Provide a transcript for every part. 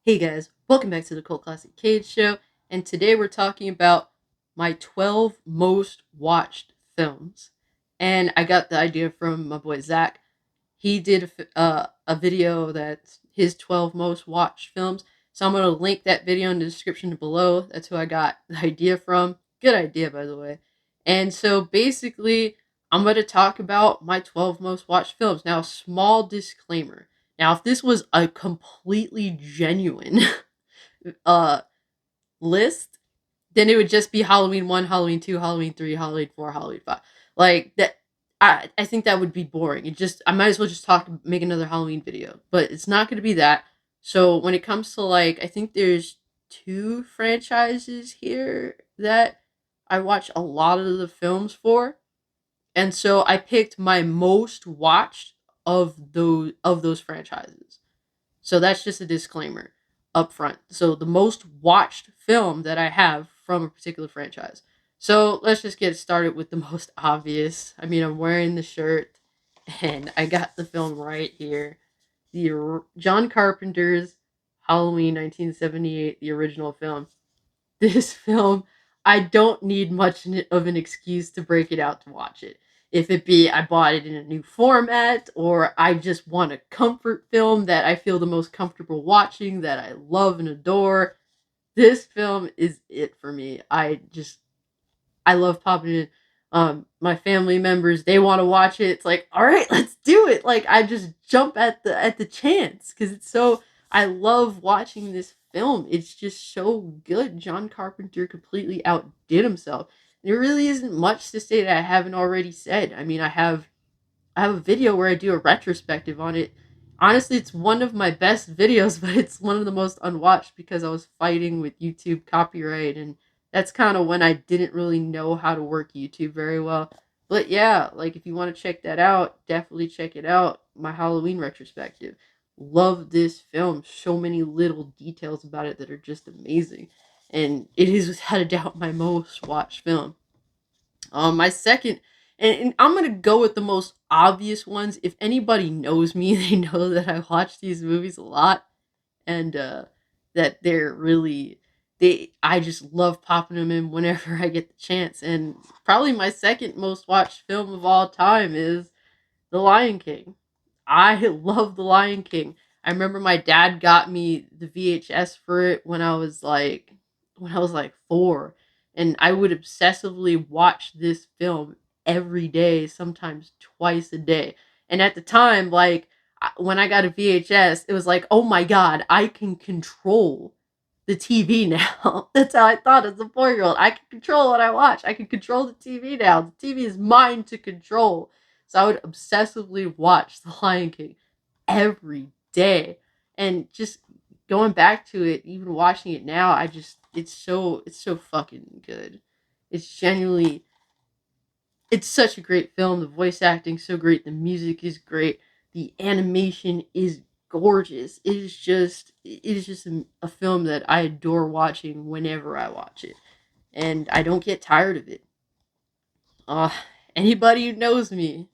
Hey guys, welcome back to the Cult Classic Cage Show, and today we're talking about my 12 most watched films. And I got the idea from my boy Zach. He did a video that's his 12 most watched films, so I'm going to link that video in the description below. That's who I got the idea from. Good idea, by the way. And so basically, I'm going to talk about my 12 most watched films. Now, small disclaimer. Now, if this was a completely genuine uh list, then it would just be Halloween 1, Halloween 2, Halloween 3, Halloween 4, Halloween 5. Like that I think that would be boring. I might as well just make another Halloween video. But it's not going to be that. So when it comes to like I think there's two franchises here that I watch a lot of the films for. And so I picked my most watched of those franchises. So that's just a disclaimer up front. So the most watched film that I have from a particular franchise. So let's just get started with the most obvious. I mean, I'm wearing the shirt and I got the film right here. John Carpenter's Halloween 1978, the original film. This film, I don't need much of an excuse to break it out to watch it. If it be I bought it in a new format, or I just want a comfort film that I feel the most comfortable watching, that I love and adore, this film is it for me. I love popping in. My family members, they want to watch it. It's like, all right, let's do it. Like I just jump at the chance because it's so. I love watching this film. It's just so good. John Carpenter completely outdid himself. There really isn't much to say that I haven't already said. I mean, I have a video where I do a retrospective on it. Honestly, it's one of my best videos, but it's one of the most unwatched because I was fighting with YouTube copyright, and that's kind of when I didn't really know how to work YouTube very well. But yeah, like if you want to check that out, definitely check it out. My Halloween retrospective. Love this film. So many little details about it that are just amazing. And it is without a doubt my most watched film. My second, and I'm gonna go with the most obvious ones. If anybody knows me, they know that I watch these movies a lot, and that they're really they. I just love popping them in whenever I get the chance. And probably my second most watched film of all time is The Lion King. I love The Lion King. I remember my dad got me the VHS for it when I was like 4, and I would obsessively watch this film every day, sometimes twice a day. And at the time, like when I got a VHS, it was like, "Oh my god, I can control the TV now." That's how I thought as a 4-year-old. I can control what I watch. I can control the TV now. The TV is mine to control. So I would obsessively watch The Lion King every day. And just going back to it, even watching it now, it's so fucking good. It's genuinely it's such a great film. The voice acting's so great, the music is great, the animation is gorgeous. It is just a film that I adore watching whenever I watch it. And I don't get tired of it. Uh Anybody who knows me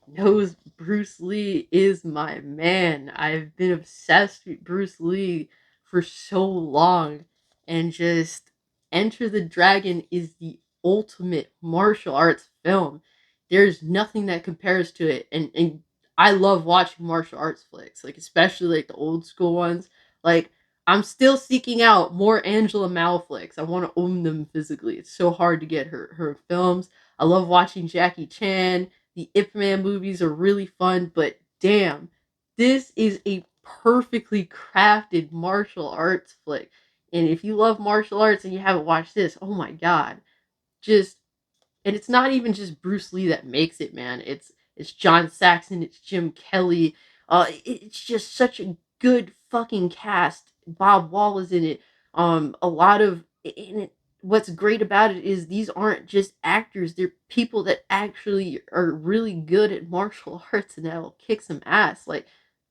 knows Bruce Lee is my man. I've been obsessed with Bruce Lee for so long, and just Enter the Dragon is the ultimate martial arts film. There's nothing that compares to it, and I love watching martial arts flicks, like especially like the old school ones. Like I'm still seeking out more Angela Mao flicks. I want to own them physically. It's so hard to get her films. I love watching Jackie Chan. The Ip Man movies are really fun, but damn, this is a perfectly crafted martial arts flick. And if you love martial arts and you haven't watched this, oh my god, just and it's not even just Bruce Lee that makes it, man. It's John Saxon, it's Jim Kelly. It's just such a good fucking cast. Bob Wall is in it. A lot of in it. What's great about it is these aren't just actors; they're people that actually are really good at martial arts and that'll kick some ass. Like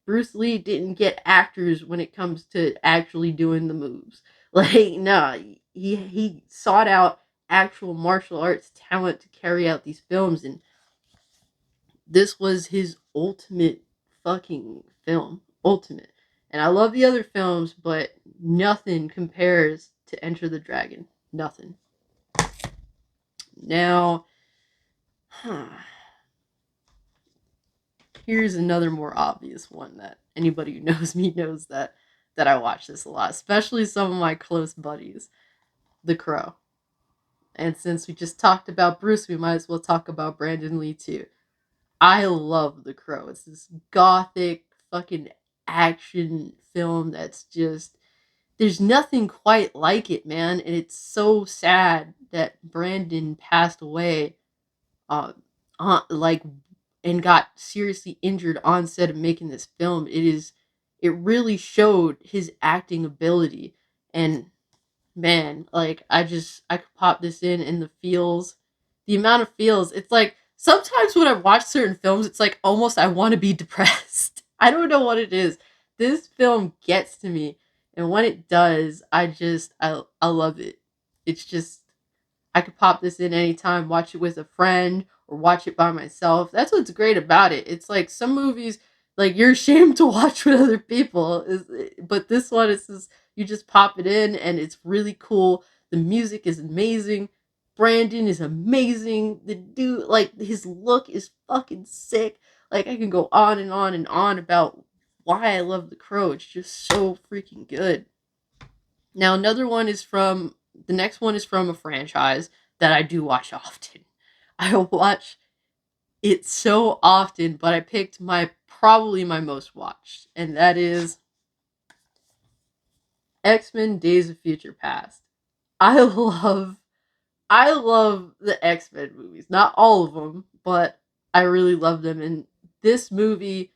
Bruce Lee didn't get actors when it comes to actually doing the moves. Like, nah, he sought out actual martial arts talent to carry out these films, and this was his ultimate fucking film. Ultimate. And I love the other films, but nothing compares to Enter the Dragon. Nothing. Now, huh, here's another more obvious one that anybody who knows me knows that I watch this a lot, especially some of my close buddies. The Crow. And since we just talked about Bruce, we might as well talk about Brandon Lee too. I love The Crow. It's this gothic fucking action film that's just there's nothing quite like it, man. And it's so sad that Brandon passed away, uh, like, and got seriously injured on set of making this film. It really showed his acting ability, and man, like I could pop this in and the feels, the amount of feels. It's like sometimes when I watch certain films, it's like almost I want to be depressed. I don't know what it is. This film gets to me, and when it does, I love it. It's just I could pop this in anytime, watch it with a friend or watch it by myself. That's what's great about it. It's like some movies like you're ashamed to watch with other people but this one is just you just pop it in and it's really cool. The music is amazing. Brandon is amazing. The dude, like his look is fucking sick. Like I can go on and on and on about why I love The Crow. It's just so freaking good. Now another one is from the next one is from a franchise that I do watch often. I watch it so often, but I picked my probably my most watched, and that is X-Men Days of Future Past. I love I love the X-Men movies. Not all of them, but I really love them, and this movie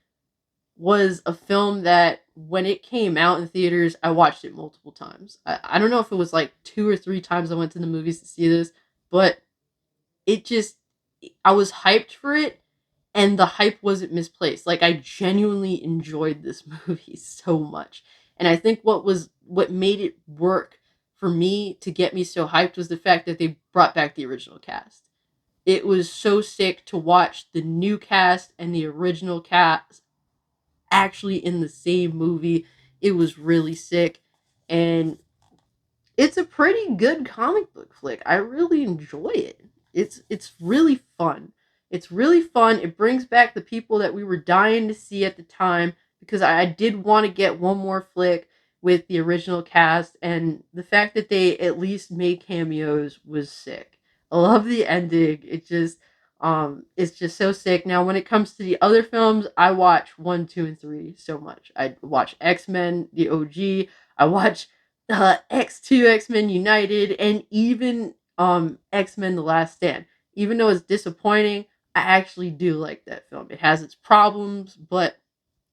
was a film that when it came out in theaters, I watched it multiple times. I don't know if it was like 2 or 3 times I went to the movies to see this, but it just I was hyped for it and the hype wasn't misplaced. Like I genuinely enjoyed this movie so much. And I think what made it work for me to get me so hyped was the fact that they brought back the original cast. It was so sick to watch the new cast and the original cast actually in the same movie. It was really sick. And it's a pretty good comic book flick. I really enjoy it. It's really fun. It's really fun. It brings back the people that we were dying to see at the time because I did want to get one more flick with the original cast, and the fact that they at least made cameos was sick. I love the ending. It's just so sick. Now when it comes to the other films, I watch 1, 2, and 3 so much. I watch X-Men, the OG. I watch X2, X Men United, and even X Men The Last Stand. Even though it's disappointing, I actually do like that film. It has its problems, but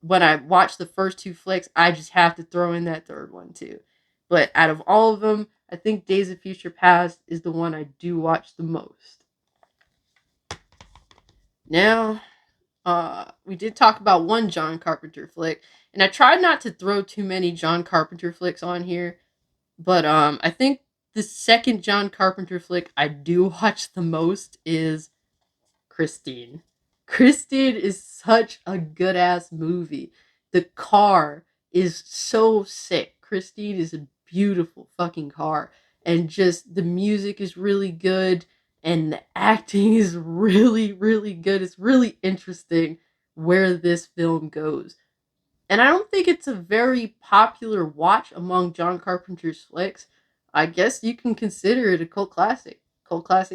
when I watch the first two flicks, I just have to throw in that third one too. But out of all of them, I think Days of Future Past is the one I do watch the most. Now, we did talk about one John Carpenter flick, and I tried not to throw too many John Carpenter flicks on here. But I think the second John Carpenter flick I do watch the most is Christine. Christine is such a good ass movie. The car is so sick. Christine is a beautiful fucking car. And just the music is really good and the acting is really, really good. It's really interesting where this film goes. And I don't think it's a very popular watch among John Carpenter's flicks. I guess you can consider it a cult classic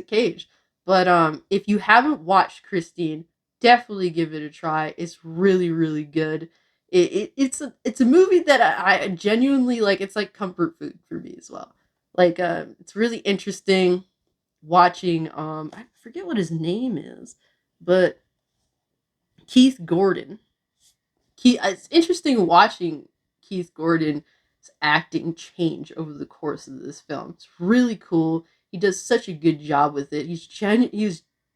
Cage. But if you haven't watched Christine, definitely give it a try. It's really, really good. It's a movie that I genuinely like. It's like comfort food for me as well. Like it's really interesting watching. I forget what his name is, but Keith Gordon. It's interesting watching Keith Gordon's acting change over the course of this film. It's really cool. He does such a good job with it. He's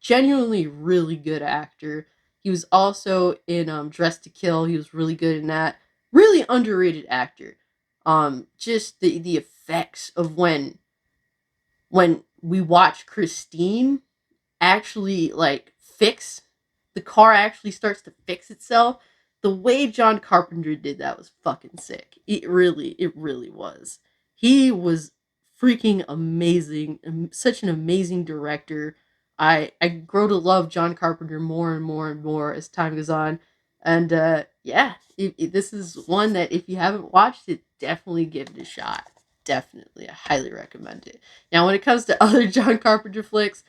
genuinely really good actor. He was also in Dress to Kill. He was really good in that. Really underrated actor. Just the effects of when we watch Christine actually like fix the car actually starts to fix itself. the way John Carpenter did that was fucking sick. It really was. He was freaking amazing, such an amazing director. I grow to love John Carpenter more and more and more as time goes on, and yeah, this is one that if you haven't watched it, definitely give it a shot. Definitely, I highly recommend it. Now, when it comes to other John Carpenter flicks,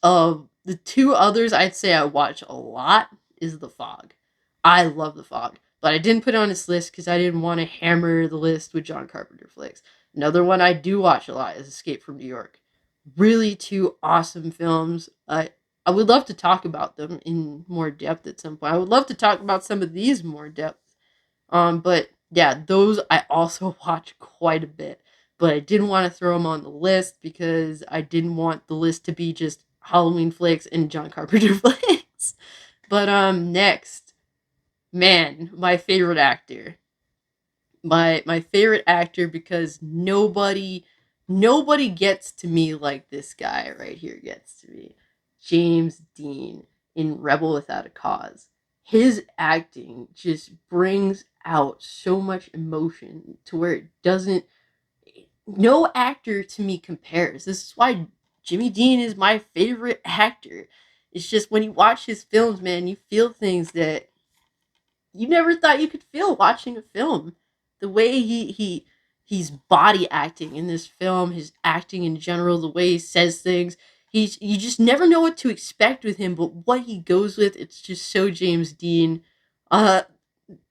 the two others I'd say I watch a lot is The Fog. I love The Fog, but I didn't put it on this list because I didn't want to hammer the list with John Carpenter flicks. Another one I do watch a lot is Escape from New York. Really two awesome films. I would love to talk about them in more depth at some point. I would love to talk about some of these more depth. But yeah, those I also watch quite a bit. But I didn't want to throw them on the list because I didn't want the list to be just Halloween flicks and John Carpenter flicks. But next, man, my favorite actor. My favorite actor because nobody gets to me like this guy right here gets to me. James Dean in Rebel Without a Cause. His acting just brings out so much emotion to where it doesn't, no actor to me compares. This is why Jimmy Dean is my favorite actor. It's just when you watch his films, man, you feel things that you never thought you could feel watching a film. The way he's body acting in this film, his acting in general, the way he says things, you just never know what to expect with him, but what he goes with, it's just so James Dean. Uh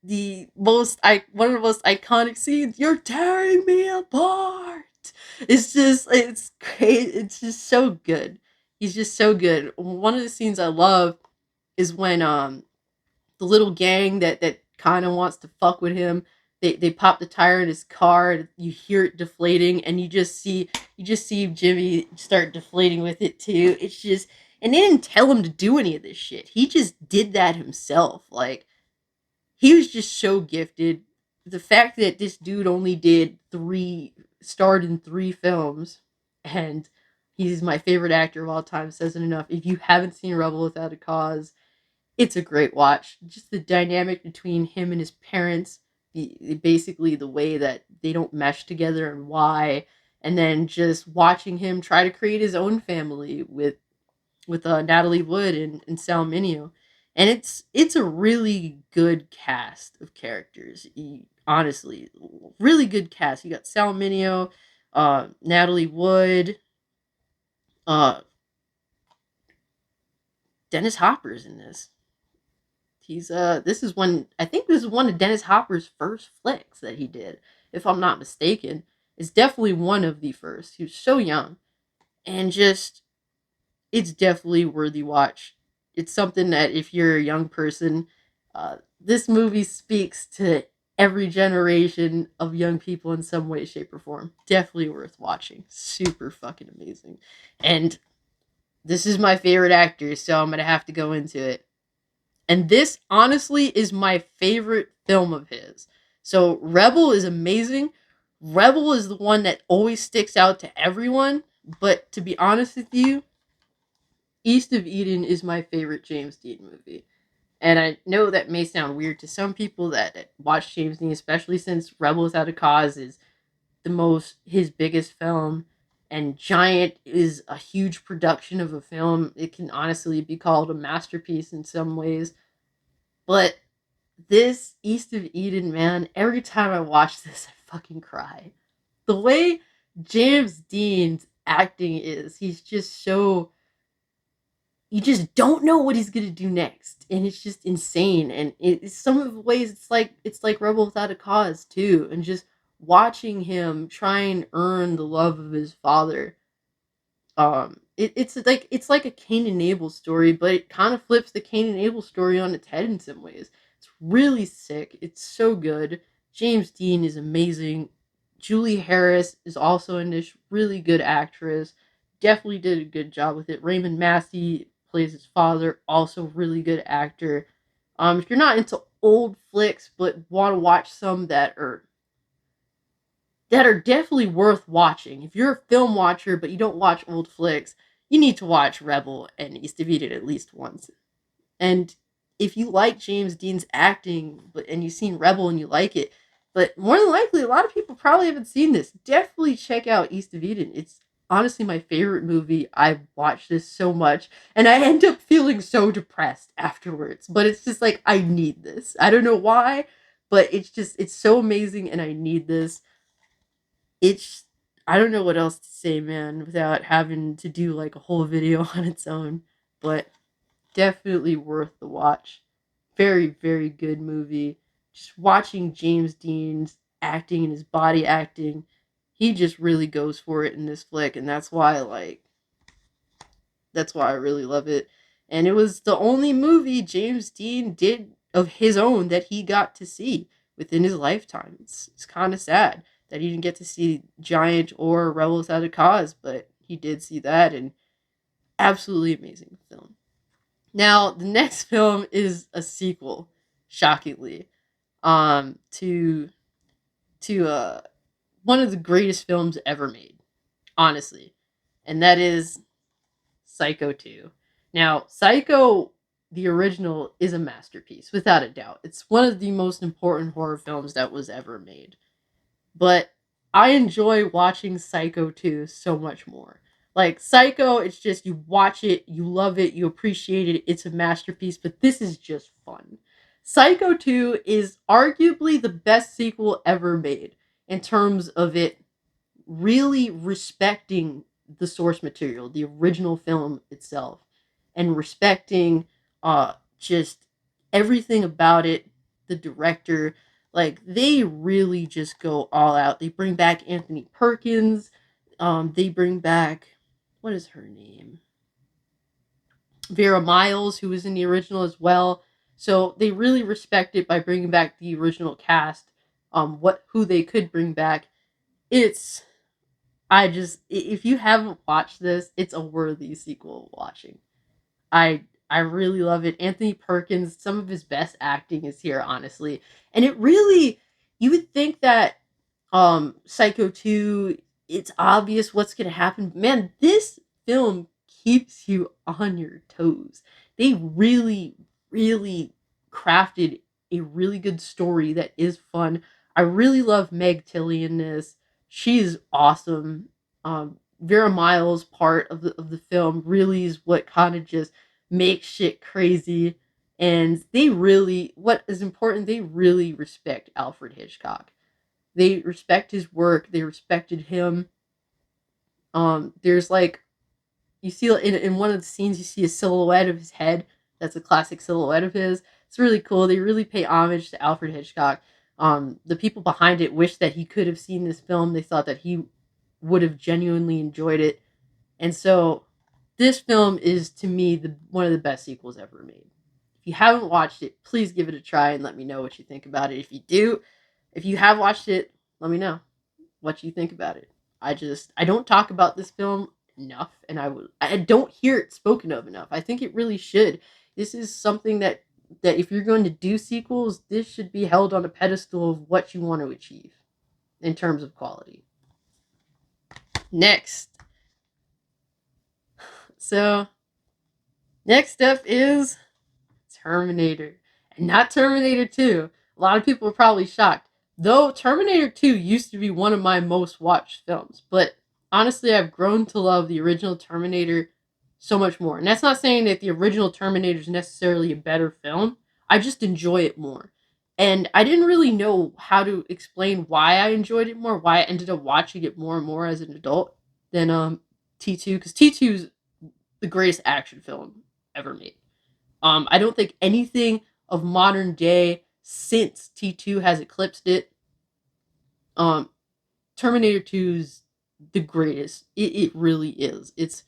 the most I one of the most iconic scenes, you're tearing me apart. It's great. It's just so good. He's just so good. One of the scenes I love is when the little gang that kind of wants to fuck with him. They pop the tire in his car, and you hear it deflating, and you just see Jimmy start deflating with it too. It's just, and they didn't tell him to do any of this shit. He just did that himself. Like, he was just so gifted. The fact that this dude only starred in three films, and he's my favorite actor of all time says it enough. If you haven't seen Rebel Without a Cause, it's a great watch. Just the dynamic between him and his parents, basically the way that they don't mesh together and why, and then just watching him try to create his own family with Natalie Wood and Sal Mineo. And it's a really good cast of characters. Honestly, really good cast. You got Sal Mineo, Natalie Wood, uh, Dennis Hopper's in this. This is one of Dennis Hopper's first flicks that he did, if I'm not mistaken. It's definitely one of the first. He was so young, and just, it's definitely worthy watch. It's something that if you're a young person, this movie speaks to every generation of young people in some way, shape, or form. Definitely worth watching. Super fucking amazing. And this is my favorite actor, so I'm gonna have to go into it. And this honestly is my favorite film of his. So Rebel is amazing. Rebel is the one that always sticks out to everyone. But to be honest with you, East of Eden is my favorite James Dean movie. And I know that may sound weird to some people that watch James Dean, especially since Rebel Without a Cause is his biggest film. And Giant is a huge production of a film. It can honestly be called a masterpiece in some ways. But this East of Eden, man, every time I watch this, I fucking cry. The way James Dean's acting is, he's just so, you just don't know what he's gonna do next, and it's just insane. And it's some of the ways it's like Rebel Without a Cause too, and just watching him try and earn the love of his father. It's like a Cain and Abel story, but it kind of flips the Cain and Abel story on its head in some ways. It's really sick. It's so good. James Dean is amazing. Julie Harris is also in this, really good actress. Definitely did a good job with it. Raymond Massey plays his father, also really good actor. If you're not into old flicks but want to watch some that are definitely worth watching. If you're a film watcher but you don't watch old flicks, you need to watch Rebel and East of Eden at least once. And if you like James Dean's acting, and you've seen Rebel and you like it, but more than likely, a lot of people probably haven't seen this. Definitely check out East of Eden. It's honestly my favorite movie. I've watched this so much, and I end up feeling so depressed afterwards. But it's just like, I need this. I don't know why, but it's so amazing, and I need this. It's I don't know what else to say, man, without having to do like a whole video on its own. But definitely worth the watch. Very, very good movie. Just watching James Dean's acting and his body acting, he just really goes for it in this flick, and that's why I really love it. And it was the only movie James Dean did of his own that he got to see within his lifetime. It's kind of sad that he didn't get to see Giant or Rebel Without a Cause, but he did see that, and absolutely amazing film. Now, the next film is a sequel, shockingly, to one of the greatest films ever made, honestly, and that is Psycho 2. Now, Psycho, the original, is a masterpiece, without a doubt. It's one of the most important horror films that was ever made. But I enjoy watching Psycho 2 so much more. Like, Psycho, it's just you watch it, you love it, you appreciate it, it's a masterpiece, but this is just fun. Psycho 2 is arguably the best sequel ever made in terms of it really respecting the source material, the original film itself, and respecting just everything about it, the director. Like, they really just go all out. They bring back Anthony Perkins. They bring back, what is her name? Vera Miles, who was in the original as well. So they really respect it by bringing back the original cast. What who they could bring back. It's if you haven't watched this, it's a worthy sequel watching. I really love it. Anthony Perkins, some of his best acting is here, honestly. And it really, you would think that Psycho 2, it's obvious what's going to happen. Man, this film keeps you on your toes. They really, really crafted a really good story that is fun. I really love Meg Tilly in this. She is awesome. Vera Miles' part of the film really is what kind of just makes shit crazy. And they really, what is important, they really respect Alfred Hitchcock. They respect his work. They respected him. There's like, you see in one of the scenes, you see a silhouette of his head. That's a classic silhouette of his. It's really cool. They really pay homage to Alfred Hitchcock. The people behind it wish that he could have seen this film. They thought that he would have genuinely enjoyed it. And so this film is, to me, one of the best sequels ever made. If you haven't watched it, please give it a try and let me know what you think about it. If you have watched it, let me know what you think about it. I don't talk about this film enough, and I don't hear it spoken of enough. I think it really should. This is something that if you're going to do sequels, this should be held on a pedestal of what you want to achieve in terms of quality. Next. So, next up is Terminator. And not Terminator 2. A lot of people are probably shocked. Though Terminator 2 used to be one of my most watched films. But honestly, I've grown to love the original Terminator so much more. And that's not saying that the original Terminator is necessarily a better film. I just enjoy it more. And I didn't really know how to explain why I enjoyed it more, why I ended up watching it more and more as an adult than T2. Because T2 is the greatest action film ever made. I don't think anything of modern day since T2 has eclipsed it. Um, Terminator 2 is the greatest. It really is. It's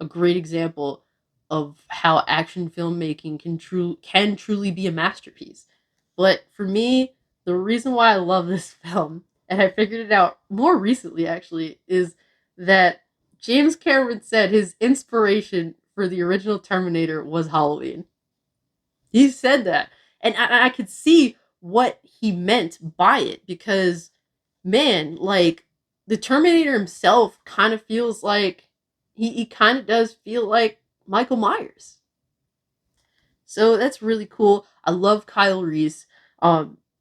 a great example of how action filmmaking can truly be a masterpiece. But for me, the reason why I love this film, and I figured it out more recently actually, is that James Cameron said his inspiration for the original Terminator was Halloween. He said that. And I could see what he meant by it because, man, like, the Terminator himself kind of feels like, he kind of does feel like Michael Myers. So that's really cool. I love Kyle Reese.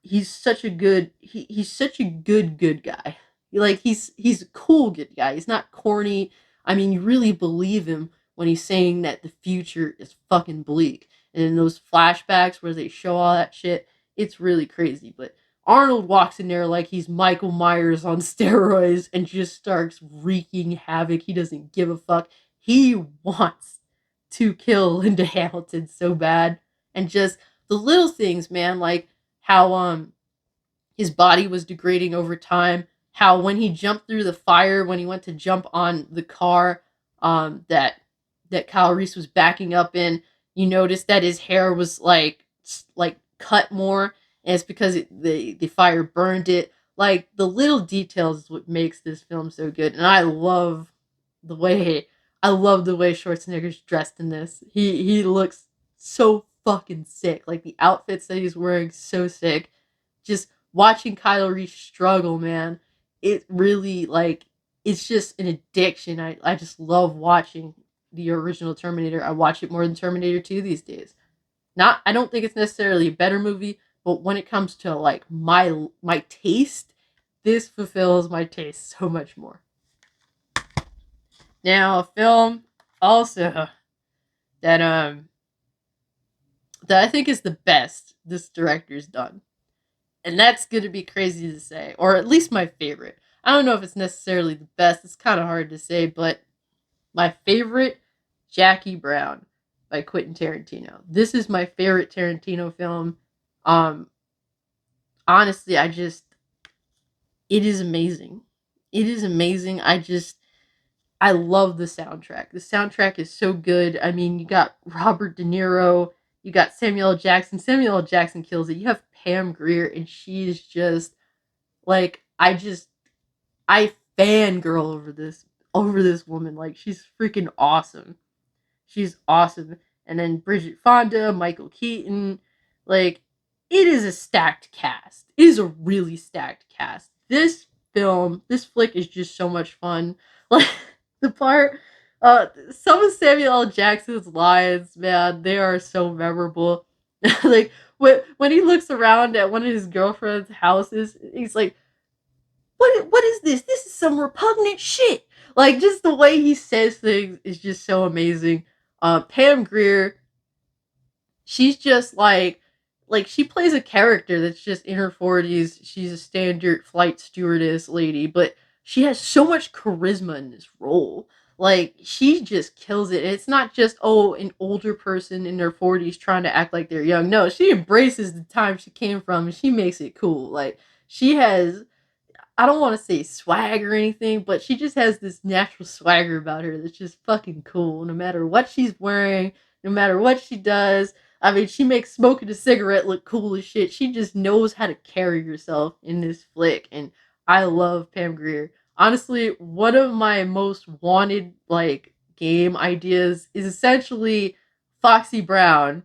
He's such a he's such a good guy. Like he's a cool good guy. He's not corny. I mean, you really believe him when he's saying that the future is fucking bleak. And in those flashbacks where they show all that shit, it's really crazy. But Arnold walks in there like he's Michael Myers on steroids and just starts wreaking havoc. He doesn't give a fuck. He wants to kill Linda Hamilton so bad. And just the little things, man, like how his body was degrading over time, how when he jumped through the fire, when he went to jump on the car that Kyle Reese was backing up in, you noticed that his hair was like cut more, and it's because the fire burned it. Like the little details is what makes this film so good, and the way I love the way Schwarzenegger's dressed in this. He looks so fucking sick. Like the outfits that he's wearing, so sick. Just watching Kyle Reese struggle, man. It really like it's just an addiction. I just love watching the original Terminator. I watch it more than Terminator 2 these days. Not I don't think it's necessarily a better movie, but when it comes to like my taste, this fulfills my taste so much more. Now, a film also that that I think is the best this director's done. And that's going to be crazy to say, or at least my favorite. I don't know if it's necessarily the best. It's kind of hard to say, but my favorite, Jackie Brown by Quentin Tarantino. This is my favorite Tarantino film. Um Honestly, it is amazing. It is amazing. I love the soundtrack. The soundtrack is so good. I mean, you got Robert De Niro, you got Samuel L. Jackson. Samuel L. Jackson kills it. You have Pam Grier, and she's just like I fangirl over this woman. Like she's freaking awesome. She's awesome. And then Bridget Fonda, Michael Keaton, like it is a stacked cast. It is a really stacked cast. This flick is just so much fun. Like the part, some of Samuel L. Jackson's lines, man, they are so memorable. Like when he looks around at one of his girlfriend's houses, he's like, what is this? This is some repugnant shit. Like just the way he says things is just so amazing. Pam Grier, she's just like she plays a character that's just in her 40s. She's a standard flight stewardess lady, but she has so much charisma in this role. Like she just kills it. And it's not just an older person in their 40s trying to act like they're young. No, she embraces the time she came from and she makes it cool. Like she has I don't want to say swag or anything, but she just has this natural swagger about her that's just fucking cool. No matter what she's wearing, no matter what she does. I mean, she makes smoking a cigarette look cool as shit. She just knows how to carry herself in this flick, and I love Pam Grier. Honestly, one of my most wanted like game ideas is essentially Foxy Brown,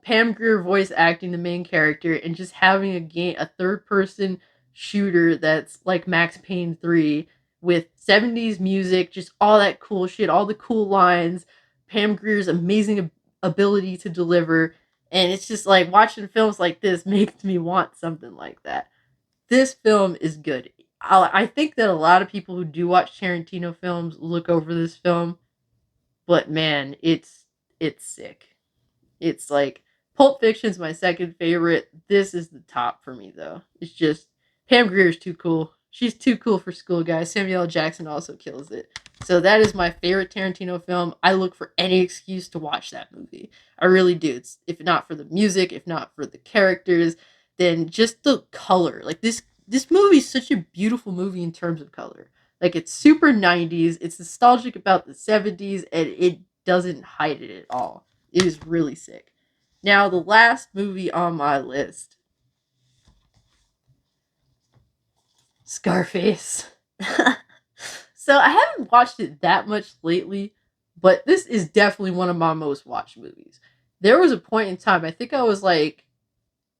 Pam Grier voice acting the main character and just having a third person shooter that's like Max Payne 3 with 70s music, just all that cool shit, all the cool lines, Pam Grier's amazing ability to deliver, and it's just like watching films like this makes me want something like that. This film is good. I think that a lot of people who do watch Tarantino films look over this film, but man, it's sick. It's like Pulp Fiction's my second favorite. This is the top for me though. It's just Pam Grier's too cool. She's too cool for school, guys. Samuel L. Jackson also kills it. So that is my favorite Tarantino film. I look for any excuse to watch that movie. I really do. It's if not for the music, if not for the characters, then just the color. Like this movie is such a beautiful movie in terms of color. Like it's super 90s. It's nostalgic about the 70s and it doesn't hide it at all. It is really sick. Now, the last movie on my list, Scarface. So I haven't watched it that much lately, but this is definitely one of my most watched movies. There was a point in time, I think I was like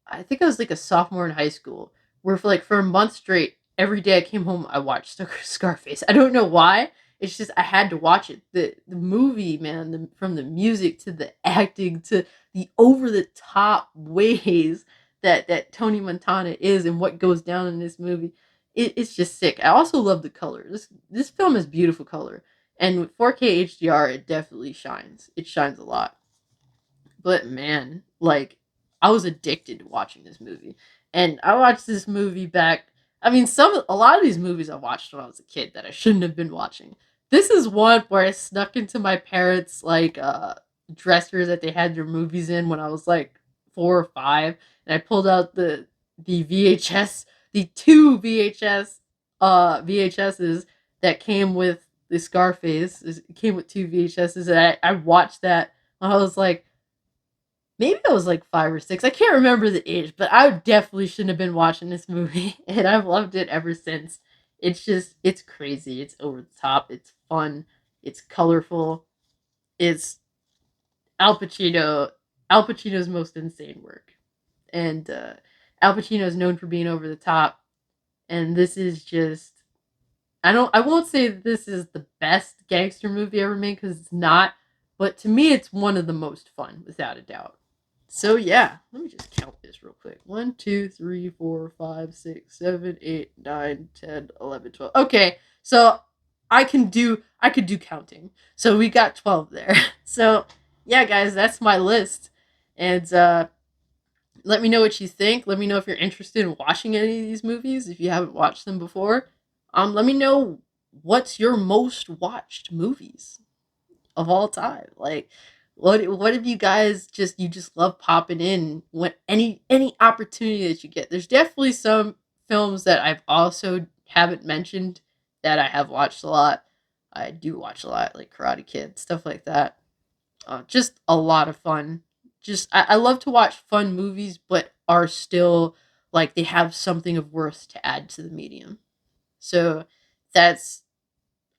a sophomore in high school, where for a month straight, every day I came home, I watched Scarface. I don't know why. it's just I had to watch it. The movie, man, from the music to the acting to the over the top ways that Tony Montana is and what goes down in this movie, it's just sick. I also love the color. This film has beautiful color, and with 4K HDR, it definitely shines. It shines a lot. But man, like I was addicted to watching this movie. And I watched this movie back. I mean, a lot of these movies I watched when I was a kid that I shouldn't have been watching. This is one where I snuck into my parents' like dresser that they had their movies in when I was like 4 or 5, and I pulled out the VHS, the two VHSs that came with the Scarface. It came with two VHSs, and I watched that when I was like maybe I was like 5 or 6. I can't remember the age, but I definitely shouldn't have been watching this movie, and I've loved it ever since. It's crazy. It's over the top. It's fun. It's colorful. It's Al Pacino. Al Pacino's most insane work, and Al Pacino is known for being over the top. And this is just I don't. I won't say this is the best gangster movie ever made because it's not. But to me, it's one of the most fun, without a doubt. So yeah, let me just count this real quick. 1, 2, 3, 4, 5, 6, 7, 8, 9, 10, 11, 12. Okay, so I could do counting. So we got 12 there. So yeah, guys, that's my list. And let me know what you think. Let me know if you're interested in watching any of these movies if you haven't watched them before. Let me know what's your most watched movies of all time. Like what if you guys just love popping in when any opportunity that you get. There's definitely some films that I've also haven't mentioned that I have watched a lot. I do watch a lot, like Karate Kid, stuff like that. Just a lot of fun. I love to watch fun movies, but are still like they have something of worth to add to the medium. So that's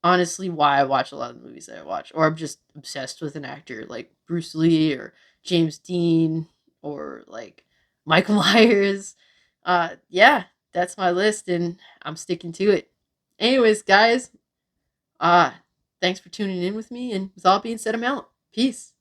honestly why I watch a lot of the movies that I watch, or I'm just obsessed with an actor like Bruce Lee or James Dean or like Michael Myers. Yeah, that's my list, and I'm sticking to it. Anyways, guys, uh, thanks for tuning in with me, and with all being said, I'm out. Peace.